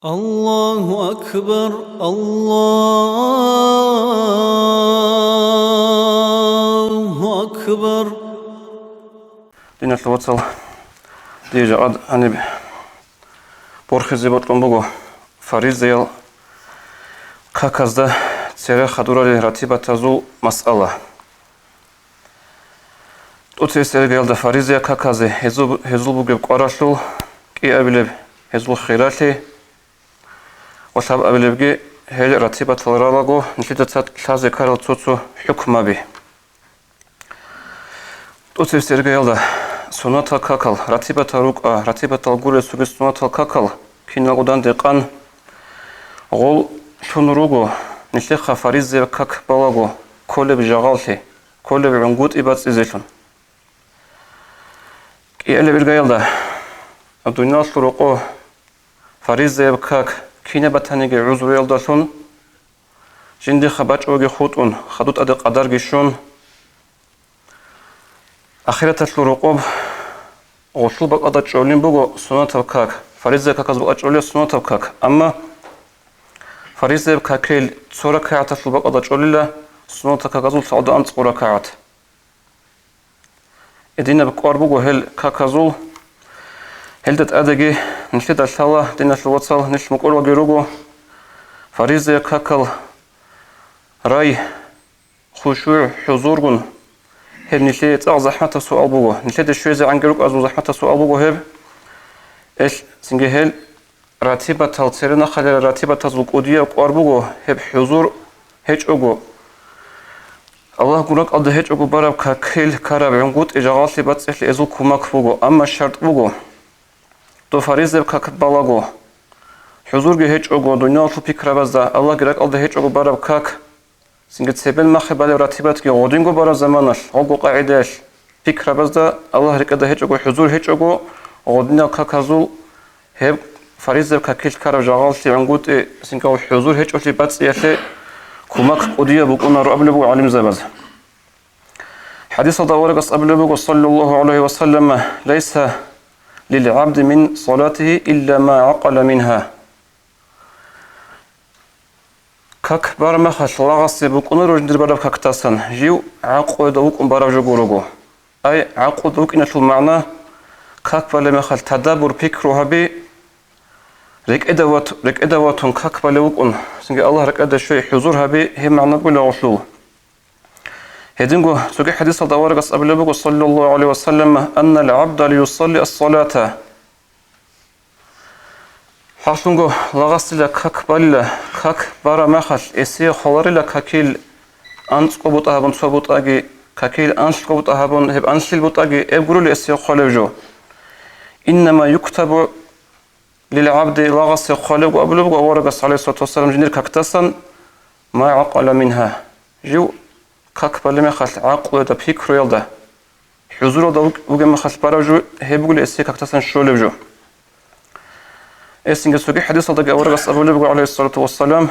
الله أكبر الله أكبر. دين الوصل ديجا عد أنا برخزي بطلبه فريزيل كاكازدا ترى خدورة راتبة تزول مسألة. أتسير جالد فريزيا كاكازي هزول بجيب قراشل كي أبلب هزول خيراتي وشاب أبلبجي هل راتبة تلرالاجو نشيد تلازي كارل توتو حكم به. أتسير جالد سنة كاكل راتبة تروك راتبة تلقول سوق سنة كاكل كنا قدان دقان غول شنروجو نشيخ فريزيا كاك بالاجو كل بجعالتي كل بعنقود إبات إزيشون. إيه بالجيلده الدنيا سرقو فريزة بكاك كينا بتهنيج عذر يلدشون جندي خباج أوجي خوتون خدوت أدق قدر جيشون أخيرا سرقو غسل بقدر جولين بقو سنة بكاك فريزة كاك بقدر جولين سنة بكاك أما فريزة بكاكيل صورة كعت غسل بقدر جولين سنة كاك زول صعود أنت صورة كعت إدينا بقار بقو هل كاكازول هلدت أدقي نشيد الشالله دينا الوصل نش مقول وجروجو فريزة كاكل راي خشوع حضورجن هب نشيد زحمة السؤال بقو نشيد الشويزة عن جروج أزو زحمة السؤال بقو هب إيش سنجهل راتبة تلتيرنا خلال راتبة تزوج أودية بقار بقو هب حضور هج أجو الله قولك أده هج أجو برا كاكل كارب عنقود إجازة بس إزول كوماك بقو أما الشرط بقو تو فريزة كاك بالاجو حضور جهج أجو دنيا فيكرة بزا الله جرك الله هج أجو برا كاك سنجت سبل ما خبالي راتبات كي غودينجو برا زمانش أجو قاعدش فيكرة بزا الله رك ده هج أجو حضور هج أجو غودنا كاكازو هب فريزة كاكيش كارب جعال سي عنقود سنجو حضور هج أجو بس يشي كوماك قدية بقولنا رأبل بو علم زبز حديث دورك أصبل بو صلى الله عليه وسلم ليس للعبد من صلاته إلا ما عقل منها كاك بارما خش لاغسي بكون رجل برا كاكتاسن جيو عقود دوك برا جوجورغو أي عقود دوك إن شو المعنى كاك بالما خل تدبر فكره بي رك إدوات كاك بالوك سنجي الله رك إدا شوي حضورها بي هي معنى بقول غسلو هدينغو سوق حديث دورك أصبل صلى الله عليه وسلم أن العبد ليصلي الصلاة حاشونغو لاغسلا كاك بالله كاك بارا مخش إسي خلارلا كاكيل أنس قبوط أهبون صبوط أجي كاكيل أنس قبوط أهبون هب أنسل بوط أجي إبغرول إسي خلوجو إنما يكتب للعبد لاغس خلوج أبلغ ورقص عليه الصلاة والسلام جنير كاكتسن ما عقل منها جو كاك بالله خش عقل ده فكر يلده حضور ده وجم خش براجو هبغول إسي كاكتسن شولوجو إسنج سوق حديث هذا ورقص أبو عليه الصلاة والسلام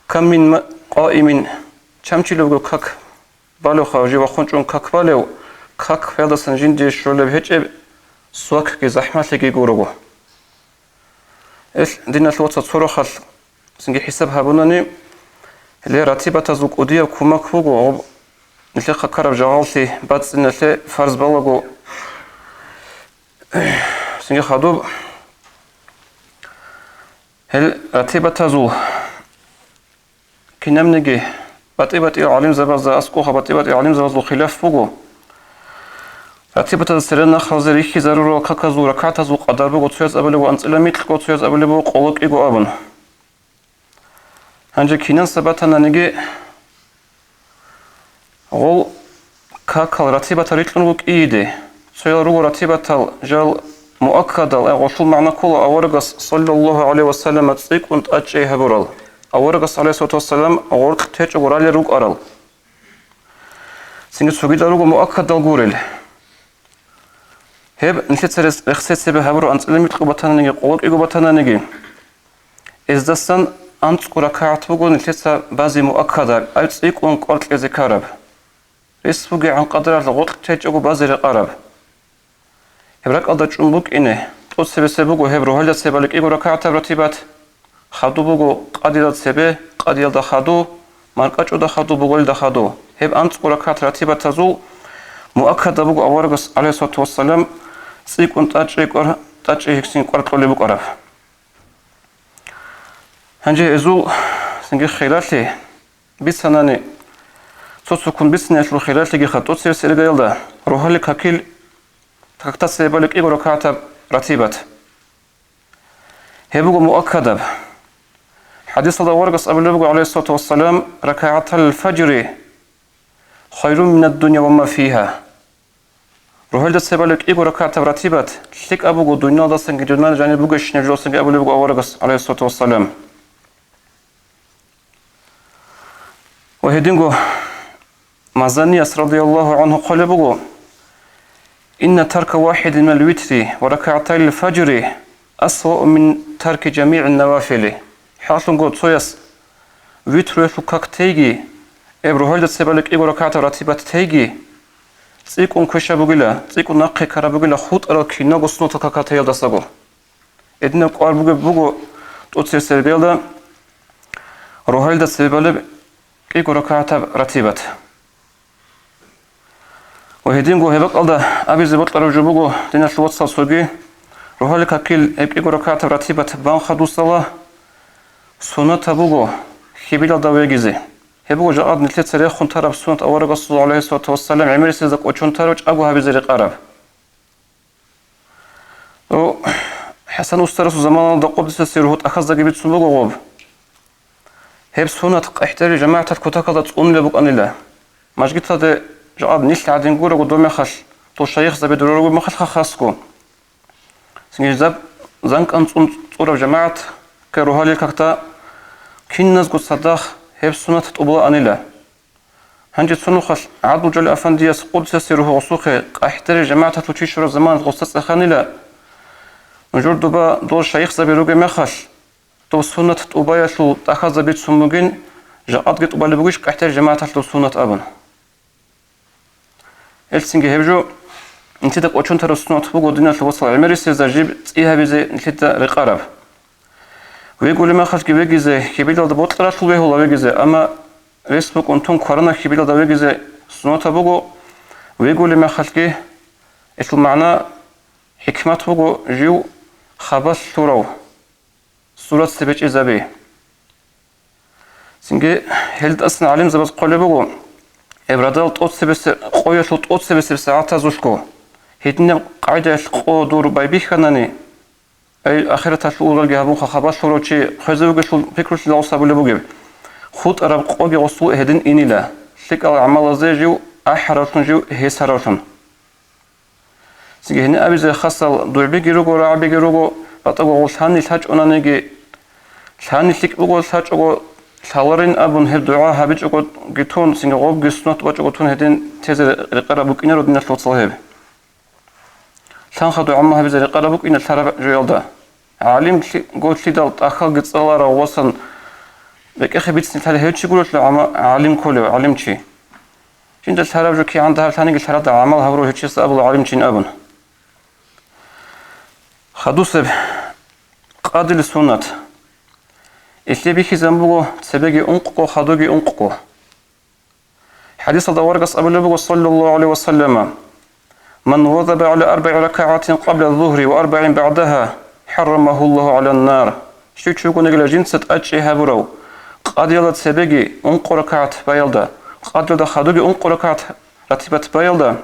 كم من قائم كم تلو كاك بالو خارجي وخنجون كاك بالو كاك فيدا سنجين دي شغل بهج سواك كزحمة لقي جورو إيش دينا الوقت صورة سنجي حسابها بناني اللي راتبة تزوج أودية كوماك فوقو نتلقى كرب جعالتي بعد نتلقى فرز بلغو سنجي خدوب هل راتبة تزول كنا منجي باتبة علم زبز أسقوها باتبة علم زبز خلاف فوقو راتبة تسرنا خزر إخي ضرورة كاكزو ركعت زو قدر بقو تسويز أبلغو أنت إلميت لقو تسويز أبلغو قولك إيقو أبن هنجي كنا سبتنا نجي غول كاكل راتبة ريتلنوك إيدي سويل روغو راتبة جال مؤكد الغسل معنى كل أورجس صلى الله عليه وسلم تسيق أنت أجيه برال أورجس عليه الصلاة والسلام أورك تيج أورالي روك أرال سنجد سوغيد روك مؤكد الغوريل هب نشيط سرس رخصت سبه هبرو أنت لم يتقو بطانا نجي قولك إيقو بطانا نجي إز دستان أنت قركعت بقو نشيط بازي مؤكد أي تسيق أنك أرك إزي كارب ريس فوقي عن قدر الغوطك تيج أغو بازي رقارب هبرك أدى جنبوك إنه წოცებესე ბუგო ჰებრო ჰალდა ცებალი კი გორაკათა ბრათიბათ ხადუ ბუგო ყადილა ცებე ყადილა და ხადუ მარკაჭო და ხადუ ბუგოლ და ხადუ ჰებ ან წურაკათ ბრათიბათ აზუ მუაქადა ბუგო ავარგას ალესათუ ვასალამ წიკუნ ტაჭი ჰიქსინ კვარტოლი ბუყარა ჰანჯე ეზუ სინგე ხილალი ბიცანანი ცოცუკუნ ბიცნეშლუ ხილალი გიხატო ცერსელი გაილდა როჰალი ქაკილ თაკთა ცებალი კი გორაკათა ბრათიბათ هبوغ مؤكد حديث الله ورقص أبو النبي عليه الصلاة والسلام ركعة الفجر خير من الدنيا وما فيها روحل دست سبالك إيغو ركعة براتبات لك أبوغ الدنيا دستن جدمان جاني بوغش نجلسن أبو النبي ورقص عليه الصلاة والسلام وهدينغو مازانيس رضي الله عنه قال بوغ إن ترك واحد من الوتر وركعتي الفجر أسوأ من ترك جميع النوافل حاصل قد صيص ويترو كاك تيجي إبروهيد سبالك إيغو ركعة راتبات تيجي تيكون كوشا بوغيلا تيكون ناقي كارا بوغيلا خود أراكي ناغو سنوتا كاكا تيال داساغو إدنا قوار بوغو توتسير سربيلا روهيد سبالك إيغو ركعة راتبات وهدينغو هبق ألدا أبي زبط لرجو بوغو دينا شلوات سالسوغي روحل كاكيل إبقى ركعة راتبة بان خدو صلاة سنة بوغو خبيل داويجزي هبوغو جاءت نتلت سريخ خنترب سنة أورق الصلاة عليه الصلاة والسلام عمير سيزاك وچون تروج أبو هابي زريق عرب حسن أسترس زمان دقوب دي سيروهت أخذ بيت سنبوغو غوب هب سنة احتري جماعة كتاكا تقون لبوك أنيلا ماجيتا دي جاءت نيل عدين قورو دومي خش تو شايخ زبي درورو مخش خاصكو سنجذب زنك أنصون صورة جماعة كروهالي كاكتا كنز قد صداخ هب سنة تطبوع أنيلا هنجي سنو خش عدو جل أفندية قدس سيروه غصوخي احتري جماعة تلوشيشور زمان غصص أخانيلا نجور دوبا دول شايخ زبيروغي مخش تو سنة تطبوع شو تأخذ زبيت سموغين جاءت قد طبالي بوغيش احتري جماعة تلو سنة أبن السنجي هبجو انت دك اوچون تر سنوت بوغو دينا الوصل عمري سيزاجيب تيها بيزي نحيت رقارب ويقول ما خلك بيجي كبيدل دبوت طرا شو هو بيجي اما فيسبوك انتم كورونا كبيدل دا بيجي سنوت بوغو ويقول ما خلك ايش المعنى حكمت بوغو جيو خبر شورو صورة سبيج ازابي سنجي هلد اصلا علم زبط قولي بوغو ابرادل توت سبس قوية شو توت سبس ساعات زوشكو هيدنا قاعدة القو دور بايبيخاناني أي آخرة تشوفوا الجهابون خبر شروطي خزوج شو فكرة لو سابوا بوجب خود أرب قوي وصو هدين إنيلا شك العمل زيجو أحرشون جو هسرشون سيجي هنا أبي زي خاصة دور بيجروجو رع بيجروجو بتقول ثاني الحاج أنا نيجي ثاني شك بقول الحاج أقول ثالرين أبون هب دعاء هبيج أقول جتون سيجي غوب جسنات وجو تون هدين تزر رقرب بكينر ودنا شلوت صاحب سانخدو عمها بزري قربوك إن الثرب جيلدا عالم قلت لي دلت أخل قد صلى وصل بك أخي بيتسني تالي هيتشي قلت له عالم كله عالم شي جند الثرب جو كي عندها ثاني قلت له عمل هبرو هيتشي سأبل عالم شين أبن خدو سب قادل السنة إسلي بيكي زنبوغو سبيجي أنققو خدوغي أنققو حديث الدوارقس أبو لبغو صلى الله عليه وسلم من وظب على 4 ركعات قبل الظهر و4 بعدها حرمه الله على النار شو تشوفون إلى جنسة أشي هبرو قد يلد سبيجي أنق ركعت بايلدا قد يلد خدوجي أنق ركعت رتبت بايلدا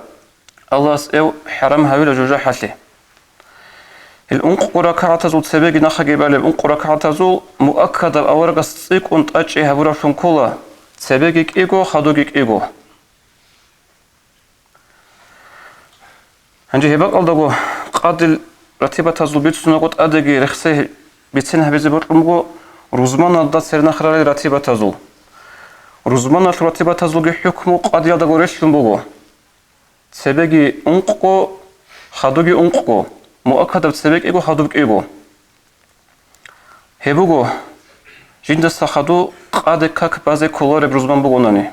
الله سأو حرمها ولا جوجا حسي الأنق ركعت زود سبيجي نخجي بالي أنق ركعت زو مؤكد أورق السيق أنت أشي هبرو شنكولا سبيجي إيجو خدوجي إيجو هنجي هبق ألدغو قادل رتيبة تزل بيت سنقود أدغي رخصي بيتسنها بيزي برمغو روزمان الدا سرنا خرالي رتيبة تزل روزمان رتيبة تزل حكمو قاد يلدغو رشلن بغو سبيجي أنقو خدوغي أنقو مؤكد بسبيج إيغو خدوغ إيغو هبغو جندس خدو قاد كاك بازي كولاري روزمان بغو ناني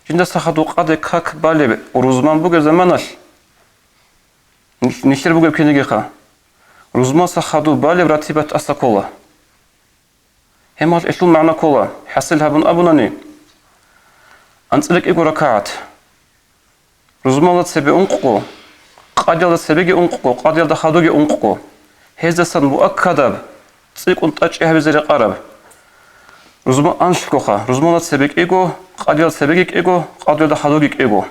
جند سخدو قد كاك بالي روزمان بوغ زمانش нишлер бугеб кенегиха. Рузмаса хаду балев ратибат асакола. Хемал ишлу معنا кола. Хасил хабун абунани. Анцлек иго ракаат. Рузмалат себе унққо. Қадилда себеге унққо. Қадилда хадуге унққо. Хезасан муаккадаб. Цик унтач ихвизери қараб. Рузма аншлкоха. Рузмалат себег иго. Қадилда себегик иго. Қадилда хадугик иго.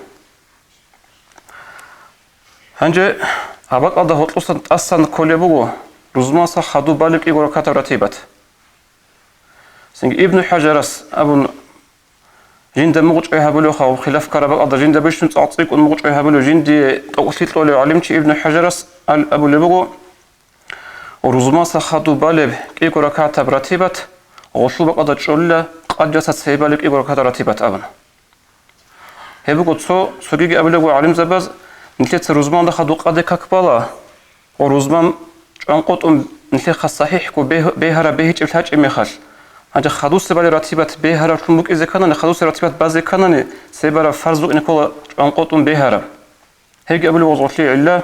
Ханже абак алда хотлусан тассан колебуго. Рузмаса хаду балик иго раката ратибат. Синг ибн Хаджарас абун جند مغج هبلو خو خلاف كربك أضر جند بيشتم تعطيك ونمغج هبلو جند توصيت له علمت ابن حجرس أبو لبغو ورزما سخدو بالب كيكو ركعت برتيبت غشوا بقى أضر شولة قد جسد سيبالك كيكو ركعت رتيبت أبن هبغو سوجي أبو لبغو علم زباز نتلت رزما دخدو قد ككبلا ورزما أنقط نتلت صحيح كو بهرا بهج الحاج إمخال هذا خدوس سبالي راتبات بهرا شموك إذا كان خدوس راتبات بعض كانني سبالي فرزق نقول أنقطهم بهرا هيك قبل وضع لي إلا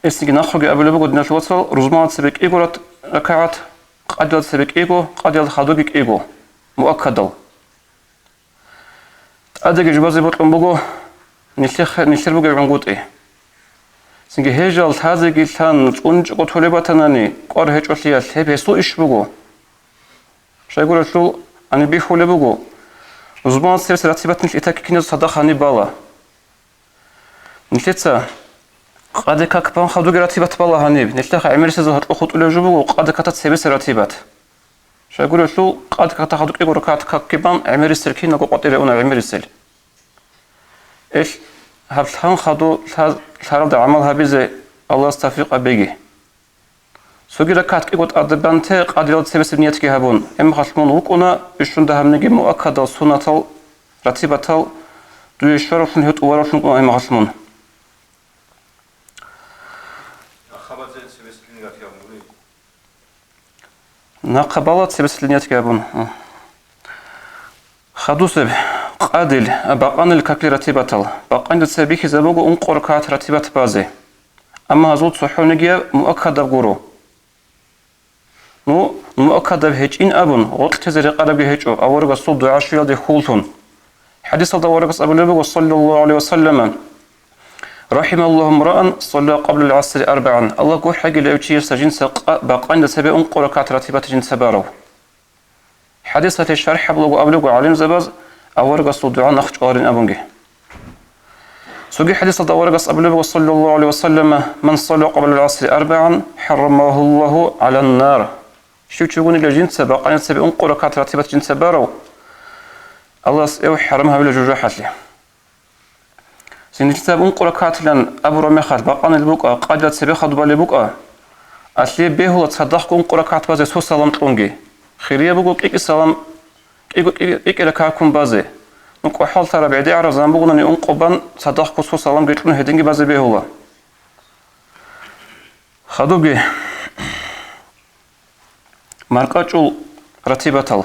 استيق نخرج قبل بقول نشوصل رزمان سبك إيجو ركعات قدر سبك إيجو قدر خدوبك إيجو مؤكدل أدرك جبازي بطلب بقول نشتر بقول عنقود إيه سنجي هجال هذا جيلان أنج قطولباتناني قار هج وشيا هبه سو إيش بقول شايقول شو أنا بيحول بقول رزمان سير راتبات نش إتاك كنيز صدق هني بالا نشتى قد كبان خدوج راتبات بالا هني نشتى عمر سيزه أخذ ولا جبوا قد كتت سبيس راتبات شايقول شو قد كتت خدوج يقول ركعت كبان عمر السلكين نقول قطير أنا عمر السل إيش هبلان خدو الحرب عملها بيزي الله استفيق بيجي سوغي ركعت كيقول أدبانته قد يلد سبيس بنيتك هبون إما خشمون وكونا إشون ده هم نجي مؤكد سنة راتبة دوی شرفن هت ورشون کو ایم خشمون خبرت سبسلینیات یاموری نقبلت سبسلینیات کابون خدوس قادل باقان الكاكل راتباتل باقان السبيك زبوغو انقر كات راتبات بازي اما هزوت صحونجيا مؤكد غورو نو مؤكد هجين ابون وقت تزري قرب هجو اورغ صد عشر دي خولتون حديث الدورق أبو لبق صلى الله عليه وسلم رحم الله امرأ صلى قبل العصر 4 الله قول حق الأوتير سجن باقين سبع أنقر كاتراتبات جن سبارو حديثة الشرح أبو لبق علم زباز أورق الصدعاء نخش قارن أبونجي سوقي حديث الدورق أبو لبق صلى الله عليه وسلم من صلى قبل العصر 4 حرمه الله على النار شو تشوفون الجن باقين سبع أنقر كاتراتبات جن سبارو الله سيو حرمها بلا جوجحات لي سنجتاب انقر كاتلان ابو رمخات باقان البقى قادت سبيخ دبال البقى اصلي به هو تصدق انقر كات باز سو سلام طونغي خيريه بقو كيك سلام كيك لكاكم بازي نكو حال ترى بعدي عرزان بقولني انقبان صدق سو سلام قيتون هدنجي بازي به هو خدوغي ماركاچول رتيباتل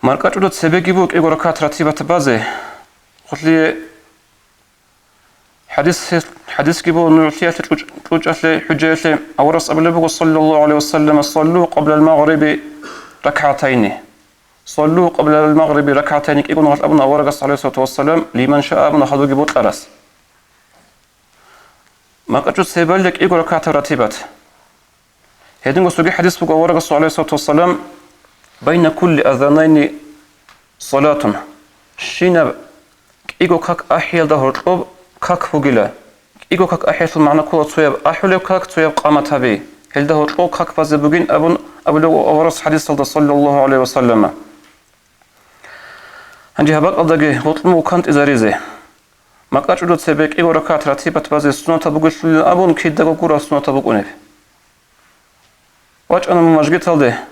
ماركاتودت سبيكيبو كيغو ركعت راتبات بازي قلت حديث كيبو نوتيات توجه حجه اورس ابو صلى الله عليه وسلم صلوا قبل المغرب ركعتين صلوا قبل المغرب ركعتين كيغو نوت ابو اورس عليه الصلاه والسلام لمن شاء ابن خدو جيبو طرس ماركاتود سيبلك كيغو ركعت راتبات هذين سوغي حديث بو اورس عليه الصلاه والسلام بين كل أذانين صلاة شينا إيجو كاك أحيل ده هرطب كاك فوجلا إيجو كاك أحيل المعنى كل صياب أحيل كاك صياب قامت هبي هل ده هرطب كاك فازبوجين أبو لو أورس حديث صلى الله عليه وسلم عندي هباك أضاقي هرطب وكانت إزاريزي ما كاتش دو تسبيك إيجو ركعت راتبة بازي سنة تبوغل أبون كيد دقو كورا سنة تبوغ واج أنا ممجقيت هالده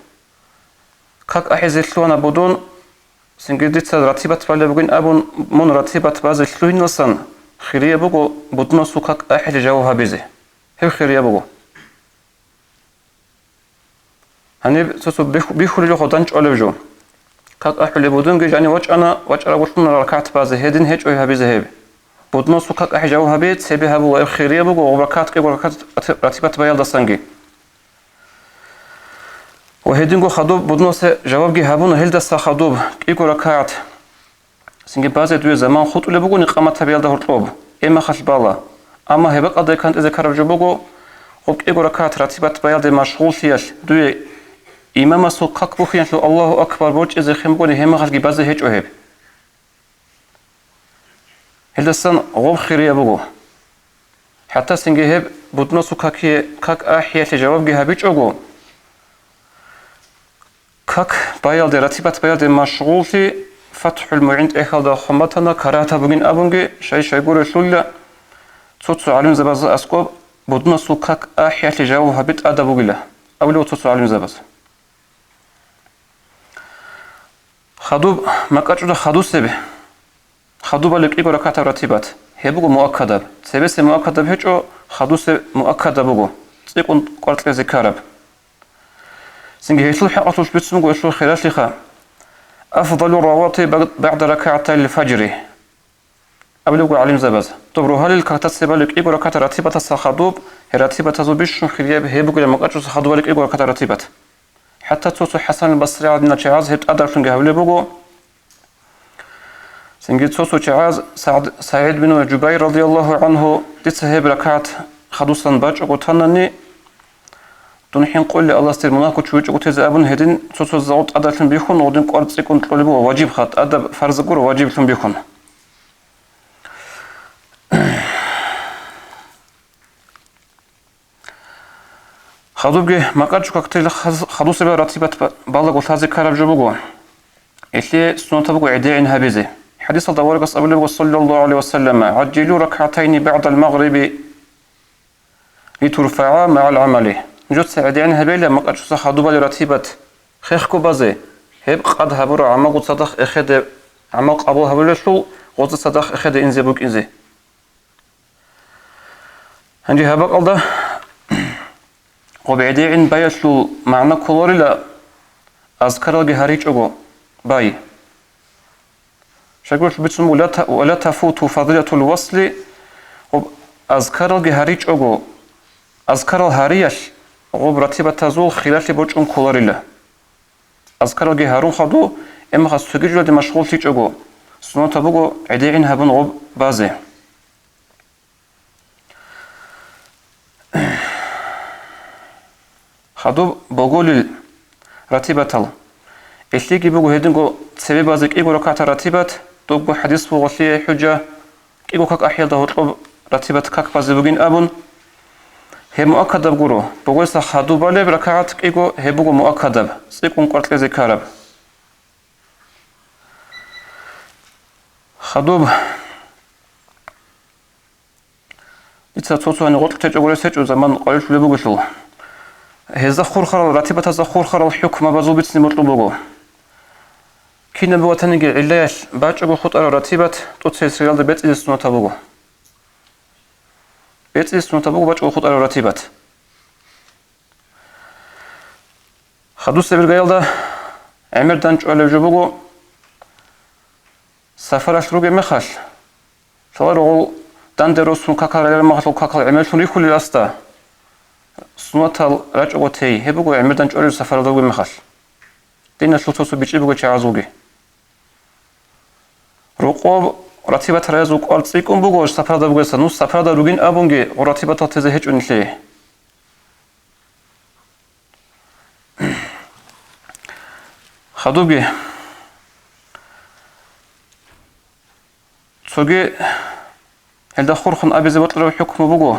как ахизиллуана будун сингидица ратибат бале бугин абун мун ратибат бази шлуинасан хирия бугу будно су как ахили жауха бизи хев хирия бугу ани сосу бихули ло ходан чолевжу как ахили будун ге жани вачана вачара вушун ракат бази хедин хеч ой хабизи хев بدنوسو كاك أحي جواب هبيت سيبي هبو خيرية بقو وبركات كي بركات راتبات بيال دستانجي وهيدينغو خدوب بدنوس جواب جي هبون هل دستا خدوب كيكو ركعت سنجي بازي دوي زمان خط ولا بقو نقامت بيال ده هرطوب إما خش بالا أما هبق قد كانت إذا كرب جو بقو وكيكو ركعت راتبات بيال ده مشغول فيش دوي إمام سو كاك بوخيان شو الله أكبر بوش إذا خمبوني هما خش جي بازي هيج وهب هل دستان غوب خيرية بقو حتى سنجي هب بدنوسو كاك أحيا جواب جي هبيج أقو كاك بايل دي راتبات بايل دي مشغول في فتح المعين إخال دا خمتنا كراتا بغين أبنجي شاي قول شلولة توتسو علم زباز أسكوب بدنوسو كاك أحيا جواب هبيت أدا بغيلا أولي توتسو علم زباز خدوب مكاجو خدو سبي خدوب لك إيقو ركعت راتبات هبوغو مؤكدب سبس مؤكدب هجو خدو سب مؤكدب بغو تيقون قرط لزكارب سنجي هيسل حقاتو شبتسمو يشو خلاف لخا أفضل الرواتب بعد ركعتي الفجر أبلغو علم زباز طبرو هل الكاتات سبالك إيقو ركعت راتبات السخدوب راتبات زوبيش خلياب هبوغو لمقاجو سخدوب لك إيقو ركعت راتبات حتى توسو حسن البصري عدنا شعاز هبت أدر شنجي هولي بغو سنجي توسو شعاز سعيد بن جبير رضي الله عنه تتسهب ركعت خدوصا باج وقتنني دونحين قول لي الله استر مناكو تشويج وتز ابن هدين توسو زاوت أدرتن بيخون ودين قرص يكون طلبو واجب خط أدب فرض قر واجب تن بيخون خدوبجي مقاجو كاكتيل خدوص براتبات بالغ وتازي كارب جبوغو إثلي سنوتبوغو عدين هبيزي حديث الدوار قص أبو صلى الله عليه وسلم عجلوا ركعتين بعد المغرب لترفعا مع العمل نجد سعدين هبيلا مقاجو سخدوبا لراتبات خيخكو بازي هب قد هبرو عمق صدق اخد عمق ابو هبل شو غوز صدق اخد انزي بوك انزي هنجي هبق الله وبعدين بايشلو معنى كولوري لا اذكر الجهاريج اوغو باي شكل بتسمو ولا تفوت فضيلة الوصل اذكر الجهاريج اوغو اذكر الهاريش غوب راتبة تزول خلاف بوجون كولوري لا أذكر الجهارو خدو إما خاص تجيجو دي مشغول تيجو سنو تبغو عدين هبون غوب بازي خدو بقول راتبة إشتيكي بقو هيدنغو تسبي بازيك إيغو ركعت راتبات دوغو حديث بغوثي حجة إيغو كاك أحيال دهوطلب راتبات كاك بازي بغين أبون هي مؤكدة بقولو بقول سخدو بالي بركعت إيغو هي بقو مؤكدة سيكون قرط لزي كارب خدوب إذا توتو أن غلط تجعل سيجو زمان قليل شو لبقشو هي زخور خرال راتبة زخور خرال حكم بازو بيتسني مطلوبو كينا بواتنجي علاش باجو خطر راتبة توتسي سيال دي بيت إذا تبقو بيت إذا تبقو باجو خطر راتبة خدو سبيل قيل ده عمر دانج على جبوغو سفرش روغي مخاش شوارو دان دروسون كاكال على مخلو كاكال عمل شوني كل الاستا سنوتال راجعو تي هبوغو عمر دانج على سفر روغي مخاش دينا شوتوسو بيجيبوغو تشازوغي روقو راتبة رازو قالصيكم بوغو سفر روغي سنو سفر روغين ابونغي راتبة تزه هيج انشلي خدوبي سوغي هل خورخن ابي زبطلو حكم بوغو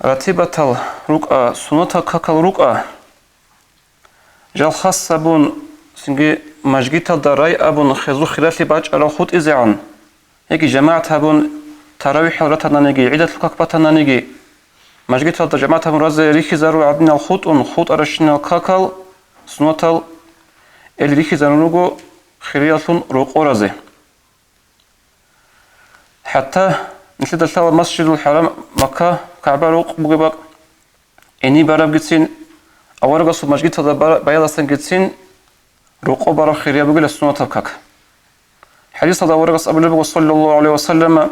راتبة الرقعة سنوتا كاكال رقعة جال خاص بون سنجي مجگيتا دراي ابون خزو خلافي باج على خود ازعان يكي جماعة بون تراويح رتنا نيجي عيدة الكاكبتا نيجي مجگيتا دا جماعة بون رازي ريخي زارو عدنا الخود خود ارشنا كاكال سنوتال الريخي زارونوغو خريالون رقو رازي حتى نشد الشاور مسجد الحرام مكة كعبة روق بقبق إني براب جتسين أول قصو مسجد هذا بياض سن جتسين روقو برا خيريا بقول السنة تبكك حديث هذا ورقص أبو صلى الله عليه وسلم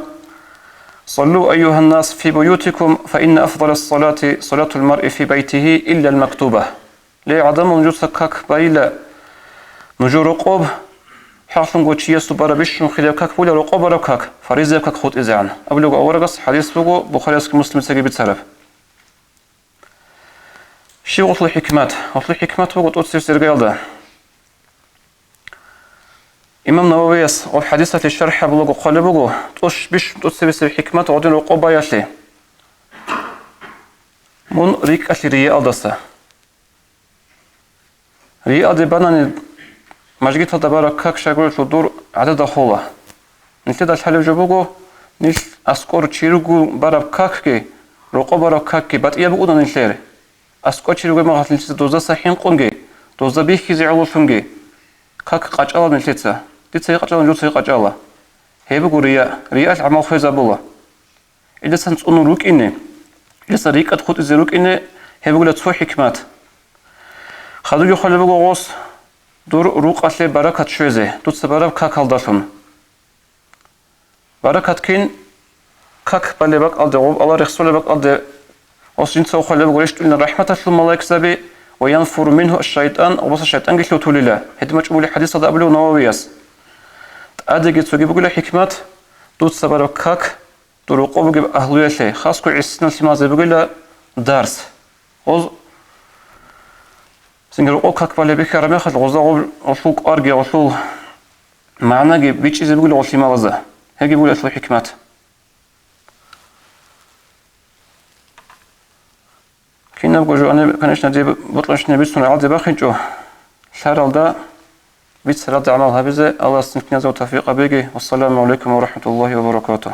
صلوا أيها الناس في بيوتكم فإن أفضل الصلاة صلاة المرء في بيته إلا المكتوبة لعدم وجود سكاك بايلا نجو رقوب حاصل قوتشي يستبار بيشن خلال كاك ولا رقوب ركاك فريزة كاك خط إزعان أبلغ أورغس حديث بقو بخاري مسلم سجي بتسرف شي وصل الحكمات بقو تؤثر سرقال ده إمام نووي والحديثة الشرح بلغو قال بقو توش بيش تؤثر الحكمات وعدين رقوب ياشلي من ريك أشي رياء دسته رياء دي باناني مجيت هذا بارك كاك شغل شدور عدد خوله نتدا الحلو جبوغو نيش اسكور تشيرغو بارك كاكي روقو بارك كاكي بات يا بودن نشير اسكو تشيرغو ما هاتل دوزا صحين قونغي دوزا بيخي زعولفنغي كاك قاچالا نشيتسا ديتسي قاچالا جوتسي قاچالا هيبغو رياء عمل فيزا بولا اذا سنصونو روكيني اذا سريقت خود زروكيني هيبغو لتسو حكمات خادو يخلو بغو غوس دور روق أشلي بركات شوزه دوت براب كاك الداشون بركات كين كاك بالي بق الد الله رسول بق الد أصين سو خلي بقولش إن رحمة الملائكة سبي وينفر منه الشيطان وبس الشيطان قلت له تولي له هذا مجموع الحديث هذا قبله نوويس أدي قلت بقول حكمات دوت براب كاك دور روق بقول أهلوية شيء خاص كل عسنا سماز بقول درس سنجر أو كاك بالي بكرة ما خد غزاء وشوك أرجع وشو معنا جيب بيتش إذا بقول وشي ما غزاء هيجي بقول أشوف حكمات كنا بقول جو أنا كناش ندي بطلش نبي سنة عادي باخي جو شهر ده بيت سرد عمل هبزة الله سنكني زو توفيق بيجي والسلام عليكم ورحمة الله وبركاته.